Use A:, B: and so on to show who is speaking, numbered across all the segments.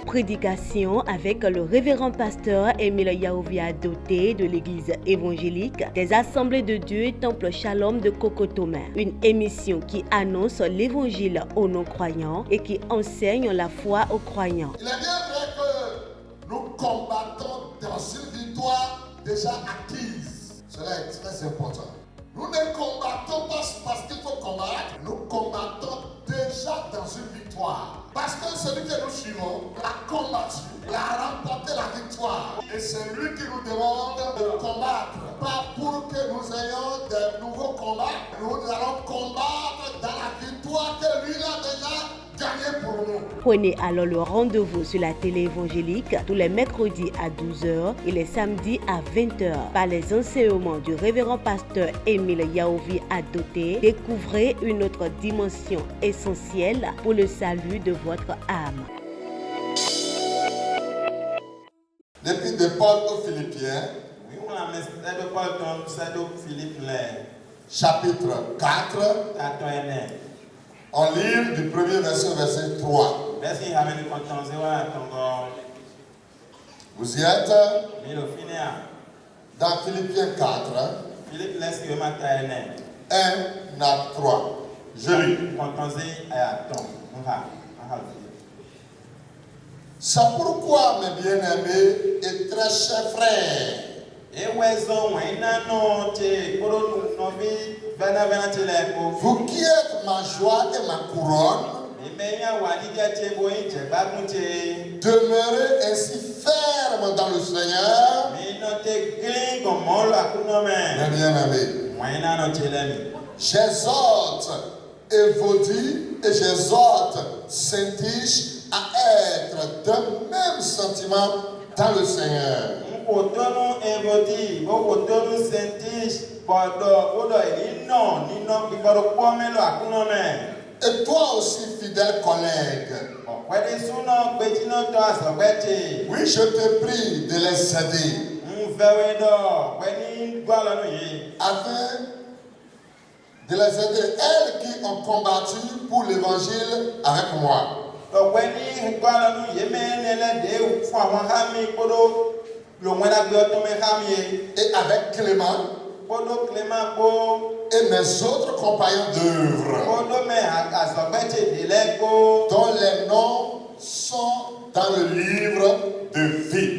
A: Prédication avec le révérend pasteur Émile Yaovi Adoté de l'église évangélique des Assemblées de Dieu Temple Shalom de Cocotomé. Une émission qui annonce l'évangile aux non-croyants et qui enseigne la foi aux croyants.
B: Il est bien vrai que nous combattons dans une victoire déjà acquise. Cela est très important. Nous ne combattons pas parce qu'il faut combattre. Nous combattons déjà dans une victoire. Parce que celui que nous suivons a combattu, il a remporté la victoire. Et c'est lui qui nous demande de combattre. Pas pour que nous ayons de nouveaux combats. Nous allons combattre dans la victoire que lui a déjà gagnée pour nous.
A: Prenez alors le rendez-vous sur la télé évangélique tous les mercredis à 12h et les samedis à 20h par les enseignements du révérend pasteur Émile Yaovi Adoté. Découvrez une autre dimension essentielle pour le salut de votre âme.
B: L'épître de Paul aux Philippiens, chapitre 4, on lit du premier verset au verset 3. Vous y êtes? Dans Philippiens 4, 1 à 3. Je lis. C'est pourquoi, mes bien-aimés et très chers frères, vous qui êtes ma joie et ma couronne, demeurez ainsi fermes dans le Seigneur, mes bien-aimés. J'exhorte Évodie et j'exhorte Syntyche à être d'un même sentiment dans le Seigneur. Et toi aussi, fidèle collègue, oui, je te prie de les aider afin de les aider, elles qui ont combattu pour l'évangile avec moi. Et avec Clément et mes autres compagnons d'œuvre, dont les noms sont dans le livre de vie.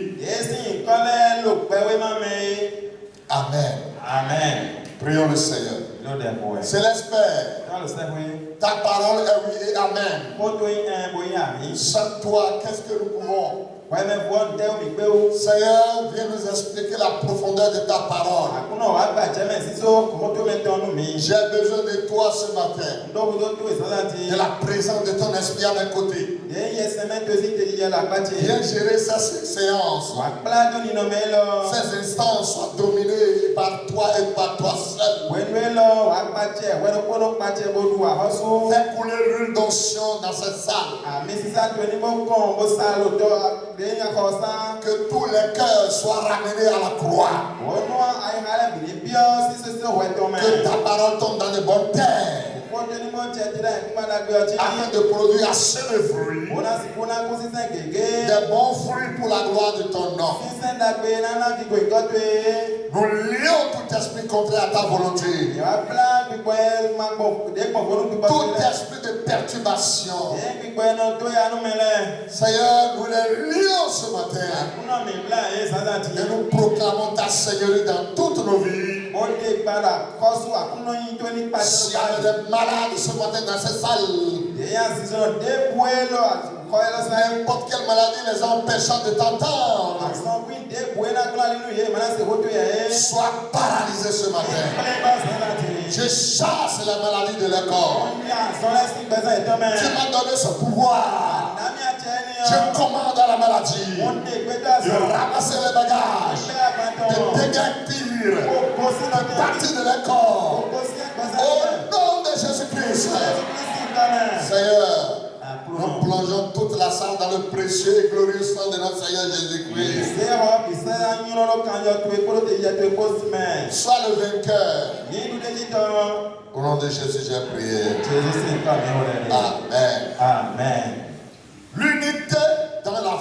B: Amen.
C: Amen.
B: Prions le Seigneur. Céleste Père, ta parole est oui et amen. Sans toi, qu'est-ce que nous pouvons? Seigneur, viens nous expliquer la profondeur de ta parole. J'ai besoin de toi ce matin, de la présence de ton esprit à mes côtés. Viens gérer cette séance. Ces instants soient dominés par toi et par toi seul. Fais couler l'huile d'onction dans cette salle. Que tous les cœurs soient ramenés à la croix. Que ta parole tombe dans de bonnes terres, afin de produire assez de fruits, des bons fruits pour la gloire de ton nom. Nous lions tout esprit contraire à ta volonté, tout esprit de perturbation. Seigneur, nous les lions ce matin et nous proclamons ta Seigneurie dans toutes nos vies. S'il y a des malades ce matin dans cette salle, n'importe quelle maladie les empêchant de t'entendre, sois paralysé ce matin. Je chasse la maladie de leur corps. Tu m'as donné ce pouvoir. Je commande à la maladie de ramasser les bagages, de déguerpir, de partir de leur corps. Au nom de Jésus-Christ, Seigneur, nous plongeons toute la salle dans le précieux et glorieux sang de notre Seigneur Jésus-Christ. Sois le vainqueur. Au nom de Jésus, j'ai prié. Amen.
C: Amen.
B: L'unité dans la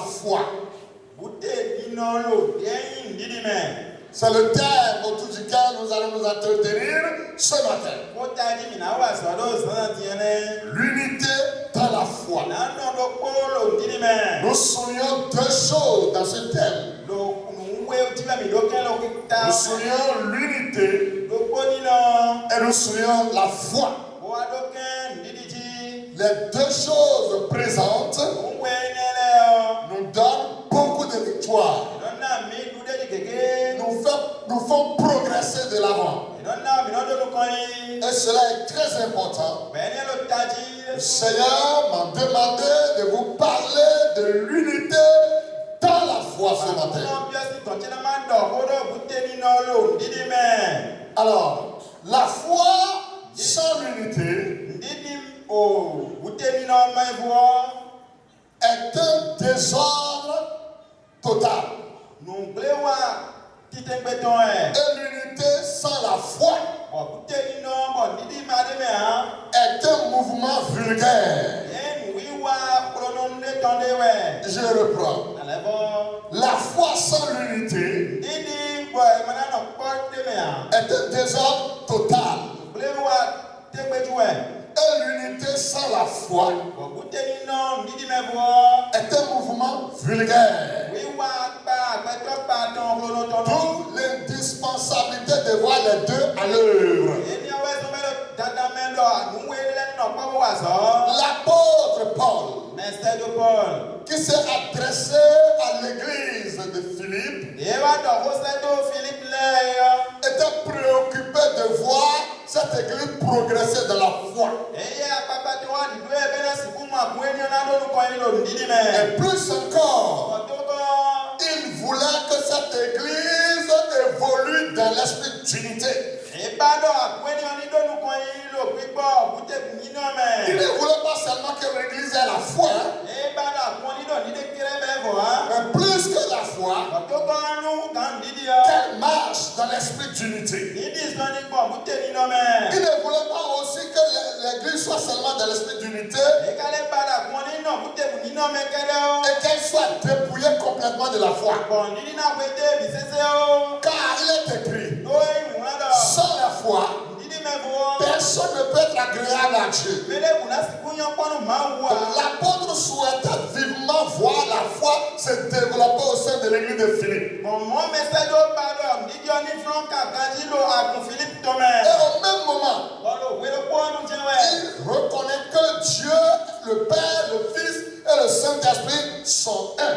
B: C'est le thème autour duquel nous allons nous entretenir ce matin. L'unité dans la foi. Nous soulignons deux choses dans ce thème. Nous soulignons l'unité et nous soulignons la foi. Les deux choses présentes nous donnent beaucoup de victoires. Nous font progresser de l'avant. Et cela est très important. Le Seigneur m'a demandé de vous parler de l'unité dans la foi ce matin. Alors, la foi sans l'unité est un désordre total. Et l'unité sans la foi est un mouvement vulgaire. Je reprends. La foi sans l'unité est un désordre total. Et l'unité sans la foi est un mouvement vulgaire. D'où l'indispensabilité de voir les deux à l'œuvre. L'apôtre Paul, qui s'est adressé à l'église de Philippe, était préoccupé de voir cette église progresser dans la foi. Et plus encore, il voulait que cette église évolue dans l'esprit d'unité. Il ne voulait pas seulement que l'église ait la foi, mais plus que la foi, qu'elle marche dans l'esprit d'unité. Il ne voulait pas aussi que l'église soit seulement dans l'esprit d'unité et qu'elle soit dépouillée complètement de la foi. Car il est écrit, sans la foi, personne ne peut être agréable à Dieu. L'apôtre souhaitait vivement voir la foi se développer au sein de l'église de Philippe. Et au même moment, il reconnaît que Dieu, le Père, le Fils et le Saint-Esprit sont un.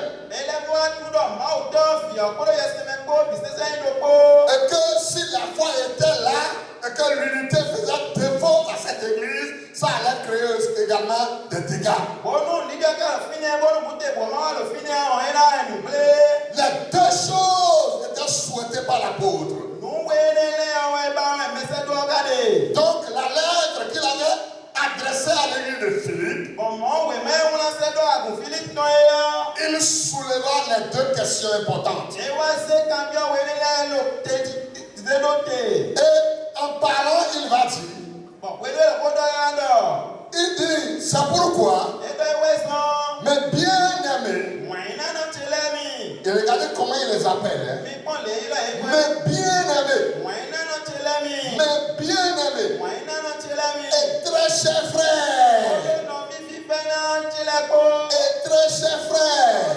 B: Et que si la foi était là, et que l'unité faisait défaut à cette église, ça allait créer également des dégâts. Les deux choses étaient souhaitées par l'apôtre. Donc la lettre qu'il avait adressée à l'église de Philippe, il souleva les deux questions importantes. Et en parlant, il va dire, il dit, c'est pourquoi mes bien-aimés, et regardez comment il les appelle, mes bien-aimés, et très chers frères, et très chers frères,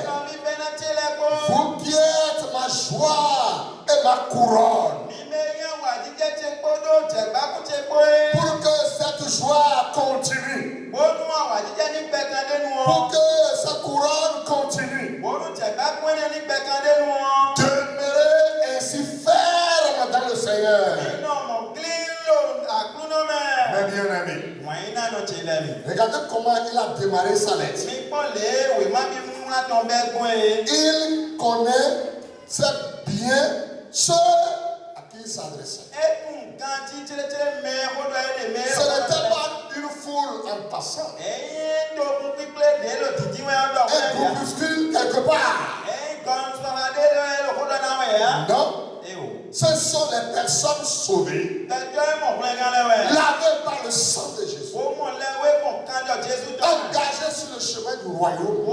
B: vous qui êtes ma joie et ma couronne, pour que cette joie continue, pour que cette couronne continue, demeurez ainsi ferme dans le Seigneur. Mes bien-aimés, regardez comment il a démarré sa lettre. Il connaît bien ceux à qui il s'adressait. Ce n'était pas une foule en passant, un groupuscule quelque part. Non, ce sont les personnes sauvées, lavées par le sang de Jésus, engagées sur le chemin du royaume,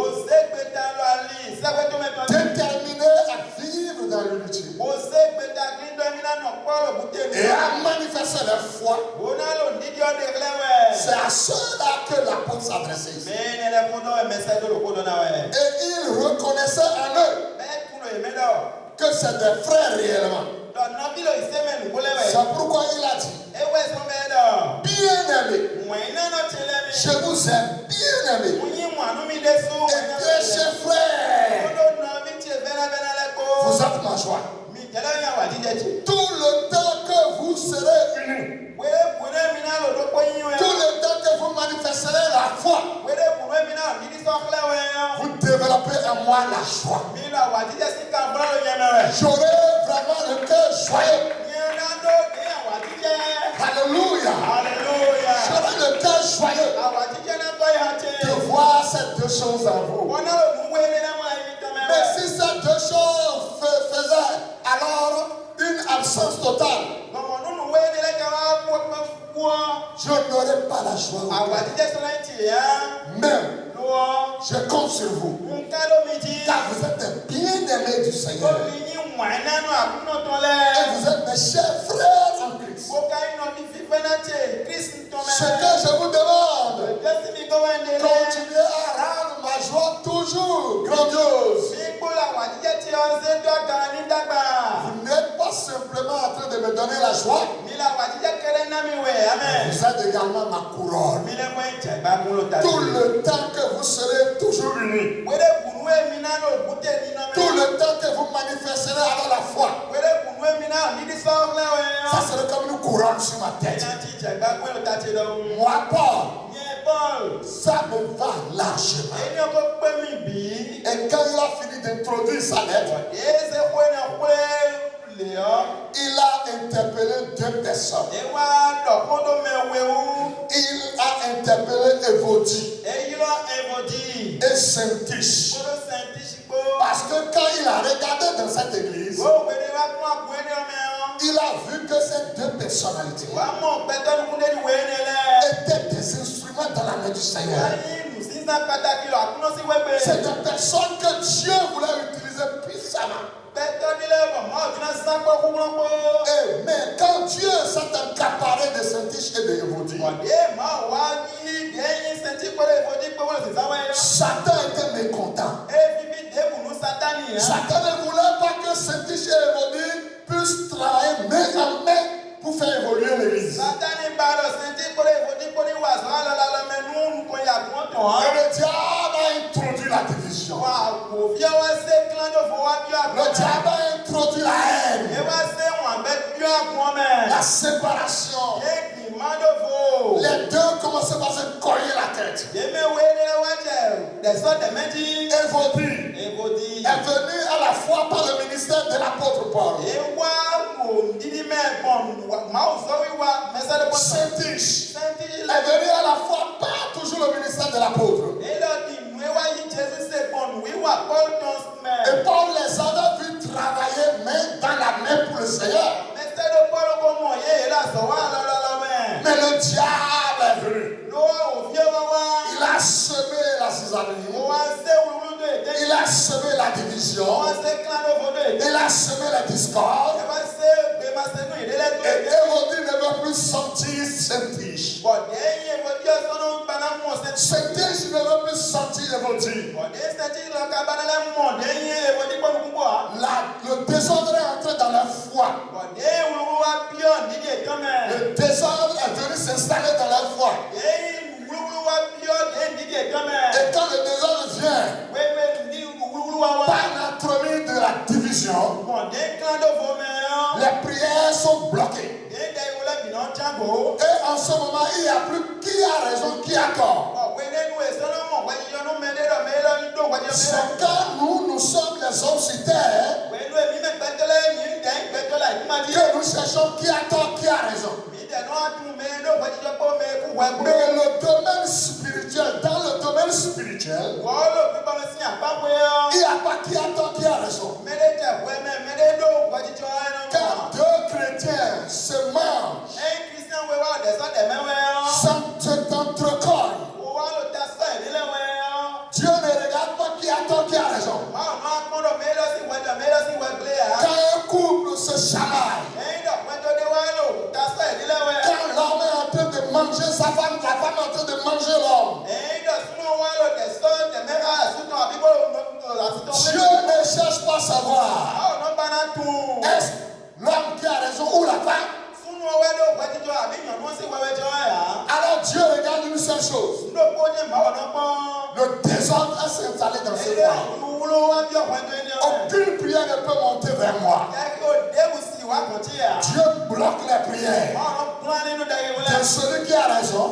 B: déterminées à vivre vivre dans l'unité et à manifester leur foi. C'est à ceux-là que l'apôtre s'adressait ici. Et ils reconnaissaient en eux que c'est des frères réellement. C'est pourquoi il a dit, bien-aimés, je vous aime, bien-aimés, et bien chers frères, vous êtes ma joie. Tout le temps que vous serez unis, tout le temps que vous manifesterez la foi, vous développez en moi la joie. J'aurai vraiment le cœur joyeux. Alléluia. J'aurai le cœur joyeux de voir ces deux choses en vous. Mais si ces deux choses faisaient alors une absence totale, je n'aurai pas la joie. Même, je compte sur vous, car vous êtes des bien-aimés du Seigneur. Et vous êtes mes chers frères en Christ. Ce que je vous demande, continuez à rendre ma joie toujours grandiose. Vous n'êtes pas simplement en train de me donner la joie, vous êtes également ma couronne. Tout le temps que vous serez toujours unis, tout le temps que vous manifesterez alors la foi, ça serait comme une couronne sur ma tête. Moi, Paul, ça me va largement. Et quand il a fini d'introduire sa lettre, il a interpellé deux personnes. Il a interpellé Évodie et Syntyche. Parce que quand il a regardé dans cette église, il a vu que ces deux personnalités étaient des instruments dans la main du Seigneur. C'est des personnes que Dieu voulait utiliser puissamment. Mais quand Dieu s'est accaparé de Syntyche et de Évodie, Satan était mécontent. Satan ne voulait pas que Syntyche et Évodie puissent travailler main en main pour faire évoluer l'église. Et le diable a introduit la division. Le diable a introduit la haine, la séparation. Les deux commençaient par se cogner la tête. Évodie est venu à la fois par le ministère de l'apôtre Paul. Syntyche est venu à la fois par toujours le ministère de l'apôtre. Et Paul les a vus travailler main dans la main pour le Seigneur. Mais le diable est venu. Il a semé la zizanie. Il a semé la division. Il a semé la discorde. Et Évodie ne veut plus sentir Syntyche. Syntyche ne veut plus sentir Évodie. Le désordre est entré dans la foi. Le désordre est venu s'installer dans la foi. Et quand le désordre vient, par l'entremise de la division, les prières sont bloquées. Et en ce moment, il n'y a plus qui a raison, qui a tort. C'est quand nous sommes les hommes sur terre que nous cherchons qui a tort, qui a raison. Mais le domaine spirituel, dans le domaine spirituel, il n'y a pas qui a tort, qui a raison. Quand deux chrétiens se mangent, s'entrecognent, Dieu ne regarde pas qui a tort, qui a raison. chamaille. Quand l'homme est en train de manger sa femme, la femme est en train de manger l'homme. Dieu ne cherche pas à savoir est-ce l'homme qui a raison ou la femme. Alors Dieu regarde une seule chose. Le désordre s'est installé dans ce foyer. Aucune prière ne peut monter vers moi. Dieu bloque les prières de celui qui a raison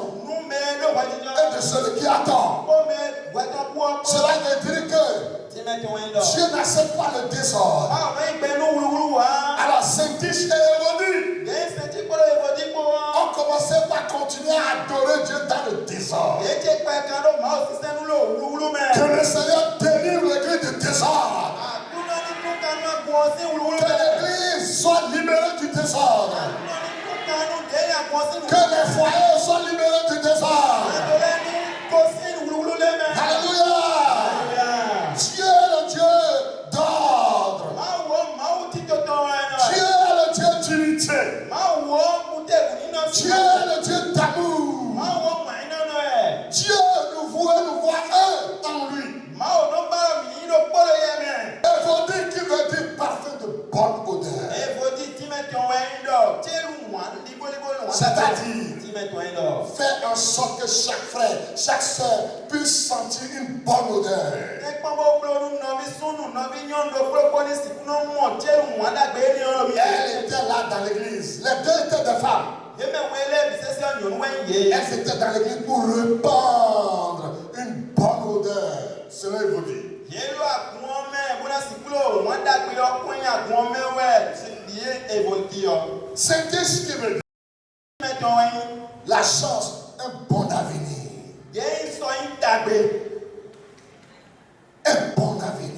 B: et de celui qui attend. Cela veut dire que Dieu n'accepte pas le désordre. Alors Saint-Tiche et Évodie ont commencé par continuer à adorer Dieu dans le désordre. Que le Seigneur délivre l'église du désordre. Que l'église soit libérée du désordre. Que les foyers soient libérés du désordre. Alléluia. Dieu est le Dieu d'ordre. Dieu est le Dieu d'unité. Dieu est le Dieu d'amour. Dieu nous voit un en lui. Évodie qui veut dire parfum de bonne odeur. C'est-à-dire, faire en sorte que chaque frère, chaque soeur puisse sentir une bonne odeur. Elle était là dans l'église. Les deux étaient des femmes. Elles étaient dans l'église pour répandre une bonne odeur. Cela est vous dit. C'est ce qui veut dire la chance, un bon avenir. Un bon avenir.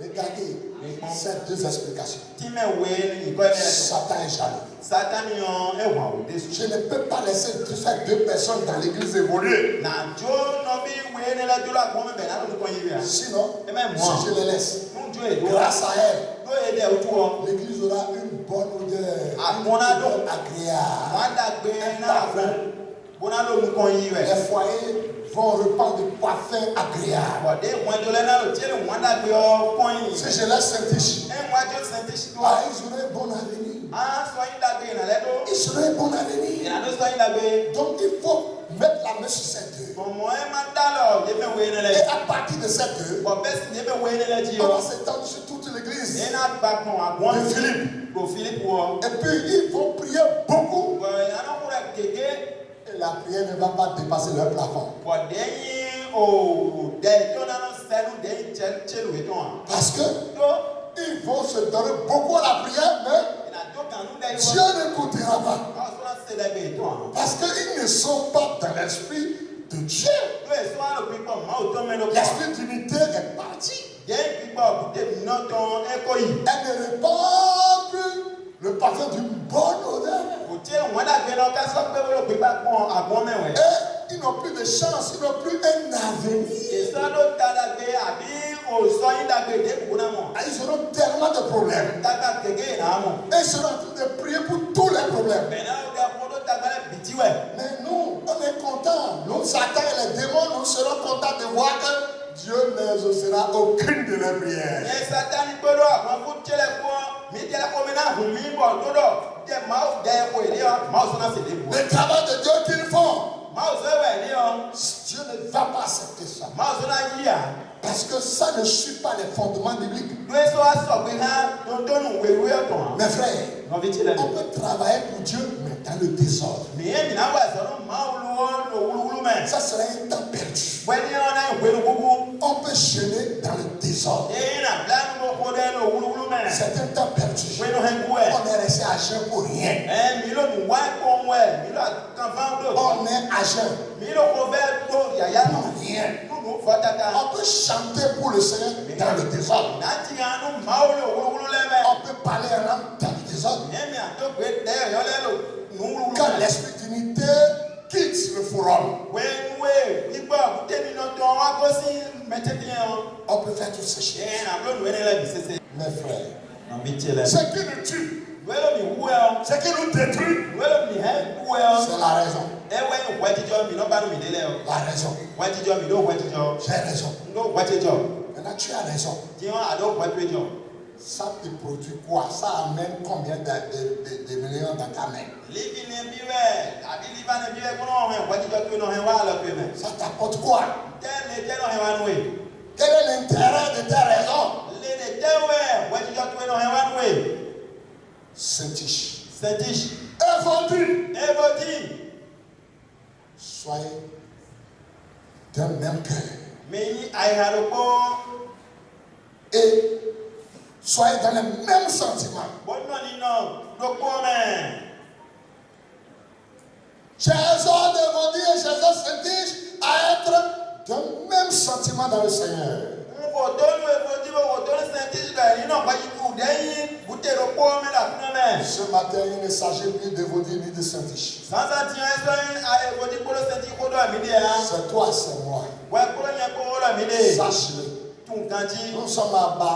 B: Regardez ces deux explications. Satan est jaloux. Je ne peux pas laisser ces deux personnes dans l'église évoluer. Sinon, si je les laisse, grâce à elles, l'église aura une bonne odeur agréable. Les foyers vont répandre du parfum agréable. Si je laisse Saint-Tiche, ils auront un bon avenir. Ils auront un bon avenir. Donc il faut mettre la main sur ces deux. Et à partir de ces deux, on va s'étendre sur toute l'église de Philippe. Et puis ils vont prier beaucoup. Et la prière ne va pas dépasser leur plafond. Parce que ils vont se donner beaucoup à la prière, mais Dieu n'écoutera pas. Parce qu'ils ne sont pas dans l'esprit de Dieu. L'esprit d'unité est parti. Elle ne répand plus le parfum d'une bonne odeur. Et ils n'ont plus de chance, ils n'ont plus un avenir. Ils auront tellement de problèmes. Et ils seront en train de prier pour tous les problèmes. Mais nous, on est contents. Nous, Satan et les démons, nous serons contents de voir que Dieu n'exaucera aucune de leurs prières. Le travail de Dieu qu'ils font, Dieu ne va pas accepter ça. Parce que ça ne suit pas les fondements bibliques. Mes frères, on peut travailler pour Dieu, mais dans le désordre. Ça serait un temps perdu. On peut gêner dans le désordre. C'est un temps perdu. On est resté à jeun pour rien. On est à jeun pour rien. On peut chanter pour le Seigneur dans le désordre. On peut parler en langue dans le désordre. Quand l'esprit d'unité quitte le forum, on peut faire toutes ces choses. Mes frères, Ce qui nous tue, ce qui nous détruit, c'est la raison. La raison. J'ai raison. Maintenant, tu as raison. Ça te produit quoi? Ça amène combien de millions dans ta main? Ça t'apporte quoi? Quel est l'intérêt de ta raison? Saint-Tiche. Évodi. Soyez d'un même cœur. Et soyez dans les mêmes sentiments. J'exhorte Évodi et j'exhorte Saint-Tiche à être d'un même sentiment dans le Seigneur. Ce matin, il ne s'agit plus d'Évodi ni de Saint-Tiche. C'est toi, c'est moi. Sache-le. Nous sommes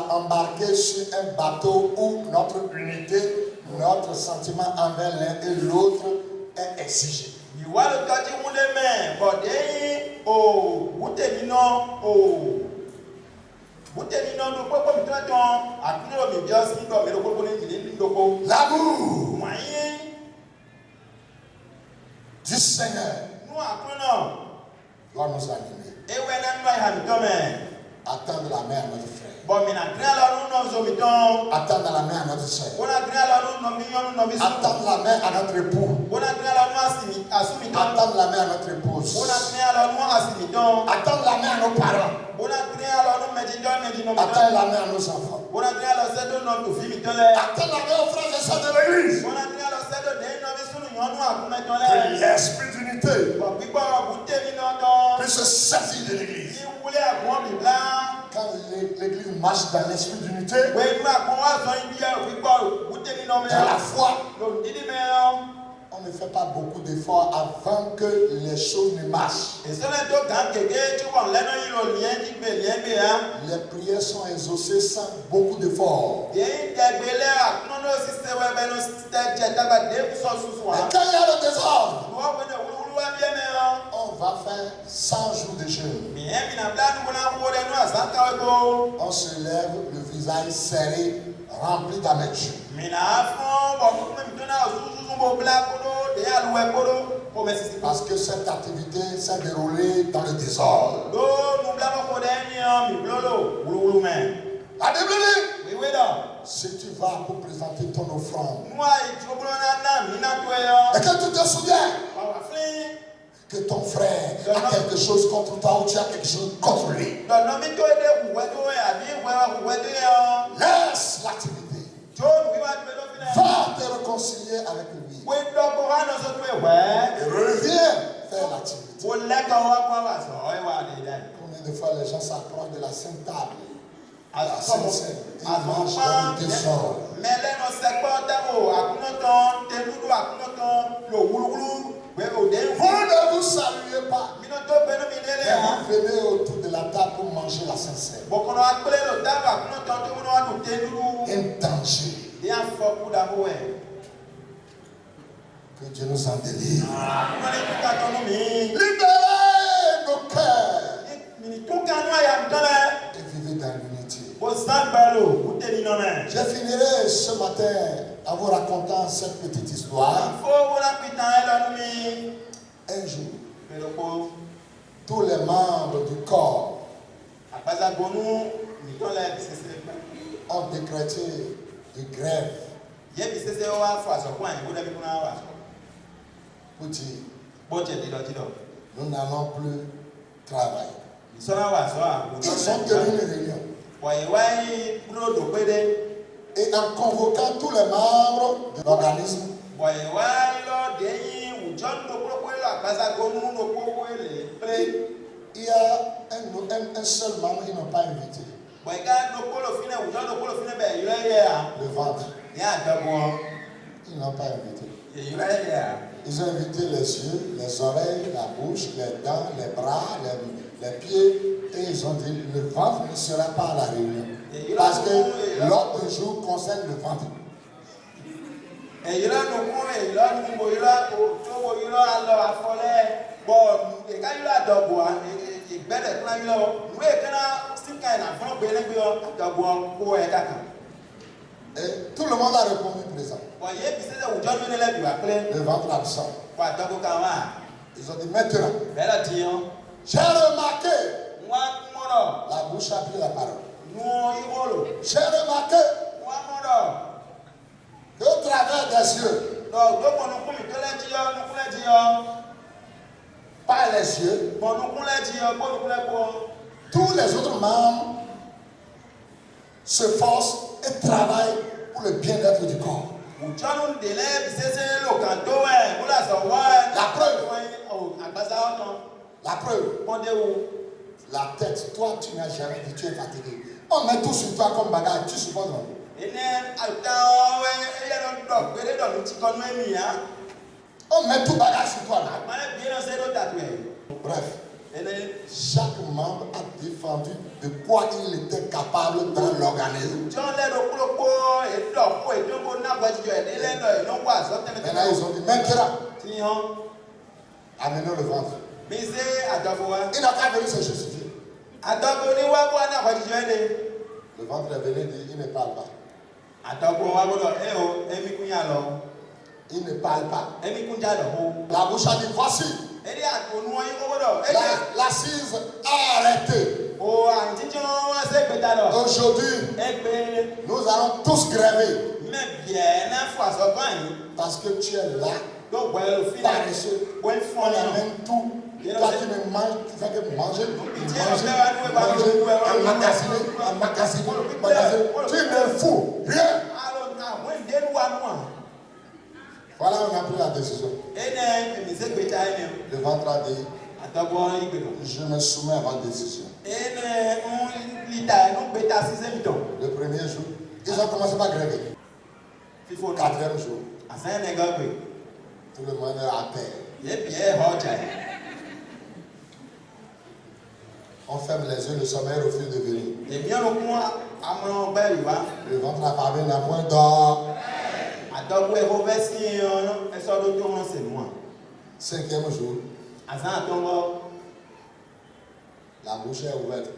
B: embarqués sur un bateau où notre unité, notre sentiment envers l'un et l'autre est exigé. L'amour du Seigneur doit nous animer. Attendre la main à notre frère. Attendre la main à notre soeur. Attendre la main à notre époux. Attendre la main à notre épouse. Attendre la main à nos parents. Attendre la main à nos enfants. Attendre la main aux frères et sœurs de l'église. Que l'esprit d'unité puisse se saisir de l'église. Quand l'église marche dans l'esprit d'unité, dans la foi, on ne fait pas beaucoup d'efforts avant que les choses ne marchent. Les prières sont exaucées sans beaucoup d'efforts. Et quand il y a le désordre, on va faire 100 jours de jeûne. On se lève, le visage serré, rempli d'amertume. Parce que cette activité s'est déroulée dans le désordre. La Bible dit, si tu vas pour présenter ton offrande et que tu te souviens que ton frère a quelque chose contre toi ou tu as quelque chose contre lui, laisse l'activité. Va te réconcilier avec lui. Et reviens faire l'activité. Combien de fois les gens s'approchent de la Sainte Table, la Sainte Seine, ils mangent dans le désordre. Vous ne vous saluez pas. Mais vous venez autour de la table pour manger la Sainte Seine. Un danger. Que Dieu nous en délivre. Libérez nos cœurs. Et vivez dans l'unité. Je finirai ce matin en vous racontant cette petite histoire. Un jour, tous les membres du corps ont décrété une grève pour dire nous n'allons plus travailler. Ils ont tenu une réunion. Et en convoquant tous les membres de l'organisme, il y a un seul membre qu'ils n'ont pas invité. Le ventre. Ils n'ont pas invité. Ils ont invité les yeux, les oreilles, la bouche, les dents, les bras, les pieds. Et ils ont dit, le ventre ne sera pas à la réunion. Parce que l'autre jour concerne le ventre. Et tout le monde a répondu présent. Le ventre absent. Ils ont dit maintenant. J'ai remarqué. La bouche a pris la parole. J'ai remarqué qu'au travers des yeux, par les yeux, tous les autres membres se forcent et travaillent pour le bien-être du corps. La preuve. La tête, toi tu n'as jamais dit, tu es fatigué. On met tout sur toi comme bagage, tu supportes non? On met tout bagage sur toi là. Bref, chaque membre a défendu de quoi il était capable dans l'organisme. Maintenant ils ont dit, maintenant, amenons le ventre. Il n'a qu'à venir se justifier. Le ventre est venu dire, il ne parle pas. Il ne parle pas. La bouche a dit, voici. L'assise a arrêté. Aujourd'hui, nous allons tous gréver. Parce que tu es là, paresseux. On amène tout. Toi qui me manges, tu fais que manger, magasiner. Tu me fous, rien. Voilà, on a pris la décision. Le ventre a dit, je me soumets à votre décision. Le premier jour, ils ont commencé par gréver. 4e jour, tout le monde est à terre. On ferme les yeux, le sommeil refuse de venir. Le ventre a parlé, n'a point d'or. 5e jour, la bouche est ouverte.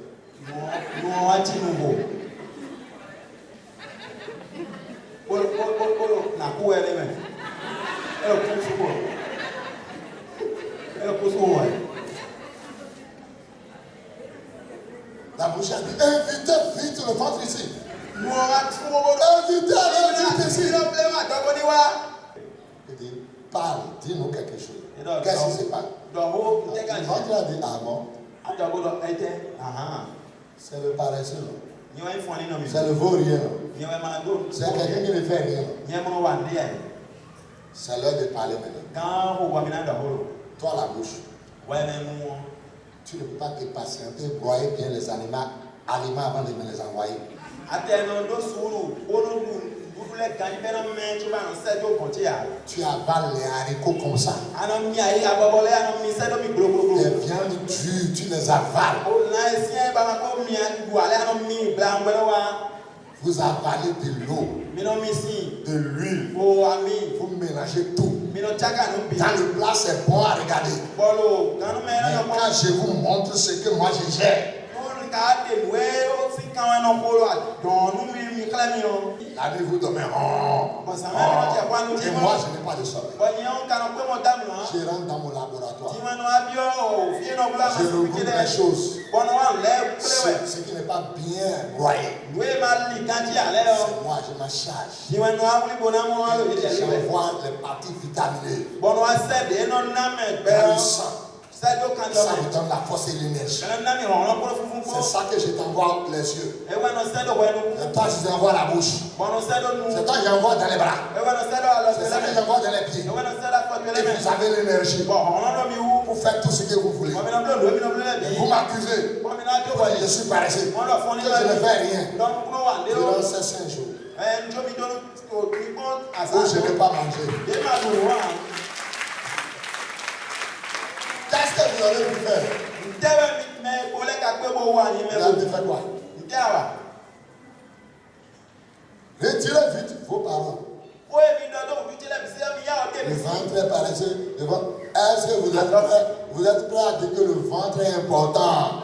B: La bouche a dit, invitez vite le ventre ici. Invitez ici. Il dit, parle, dis-nous quelque chose. Qu'est-ce qui se passe? Le ventre a dit, ah bon? C'est le paresseux. C'est le vaurien. C'est quelqu'un qui ne fait rien. C'est l'heure de parler maintenant. Toi, la bouche. Tu ne peux pas te patienter, broyer bien les aliments avant de me les envoyer. Tu avales les haricots comme ça. Les viandes dures, tu les avales. Vous avalez de l'eau, de l'huile. Vous mélangez tout. Dans le plat, c'est bon à regarder. Mais quand je vous montre ce que moi je gère, la nuit vous dormez. Et moi, je n'ai pas de sommeil. Je rentre dans mon laboratoire. Je regroupe les choses. Ce qui n'est pas bien broyé. C'est moi, je m'en charge. J'envoie les parties vitaminées. Dans le sang. Ça me donne la force et l'énergie. C'est ça que je t'envoie les yeux. C'est toi que je t'envoie la bouche. C'est toi que j'envoie dans les bras. C'est ça que j'envoie dans les pieds. Et vous avez l'énergie pour faire tout ce que vous voulez. Et vous m'accusez. Je suis paresseux. Que je ne fais rien. Durant ces 5 jours. Où je n'ai pas mangé. Qu'est-ce que vous allez vous faire? Vous allez faire quoi? Retirez vite vos paroles. Le ventre est paresseux. Est-ce que vous êtes prêts? Vous êtes prêts à dire que le ventre est important?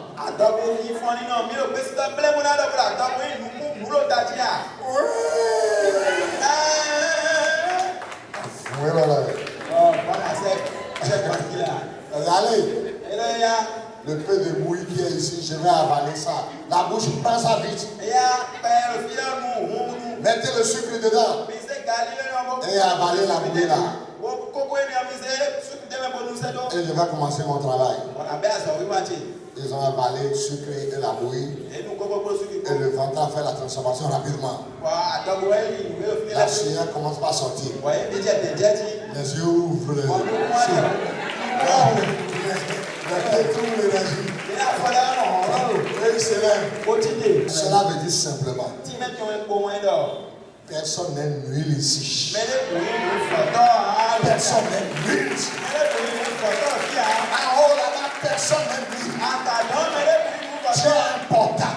B: Allez, le peu de bouillie qui est ici, je vais avaler ça. La bouche prend ça vite. Mettez le sucre dedans et avalez la bouillie là. Et je vais commencer mon travail. Ils ont avalé le sucre et la bouillie. Et le ventre a fait la transformation rapidement. La chair commence par sortir. Les yeux ouvrent. La tête ouvre l'énergie. Et il se lève. Cela veut dire simplement: personne n'est nul ici. Personne n'est nul ici. En haut là-bas, personne n'est nul. Tu es important.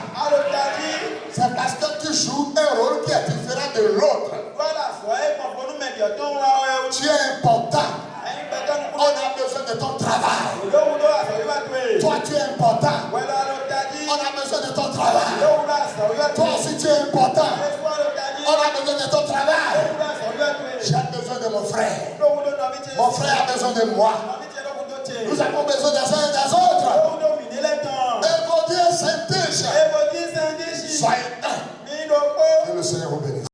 B: C'est parce que tu joues un rôle qui est différent de l'autre. Tu es important. On a besoin de ton travail. Toi, tu es important. On a besoin de ton travail. Toi aussi, tu es important. On a besoin de ton travail. J'ai besoin de mon frère. Mon frère a besoin de moi. Nous avons besoin des uns et des autres. Et vos dieux Saint-Dieu, soyez un. Que le Seigneur vous bénisse.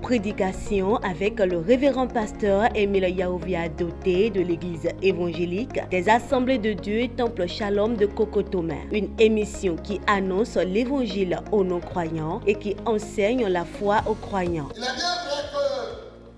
A: Prédication avec le révérend pasteur Émile Yaovi Adoté de l'église évangélique des Assemblées de Dieu Temple Shalom de Cocotomé. Une émission qui annonce l'évangile aux non-croyants et qui enseigne la foi aux croyants.
B: Il est bien vrai que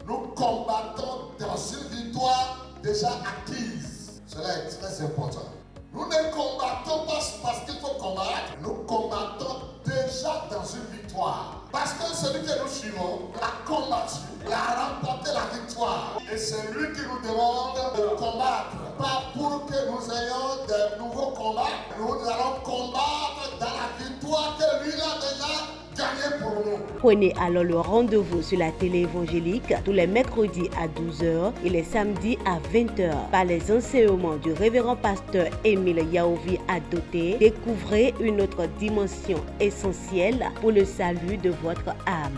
B: nous combattons dans une victoire déjà acquise. Cela est très important. Nous ne combattons pas parce qu'il faut combattre, nous combattons déjà dans une victoire. Parce que celui que nous suivons l'a combattu, l'a remporté la victoire. Et c'est lui qui nous demande de combattre. Pas pour que nous ayons de nouveaux combats, nous allons combattre dans la victoire que lui a déjà gagnée pour nous.
A: Prenez alors le rendez-vous sur la télé évangélique tous les mercredis à 12h et les samedis à 20h par les enseignements du révérend pasteur Émile Yaovi Adoté. Découvrez une autre dimension essentielle pour le salut de votre âme.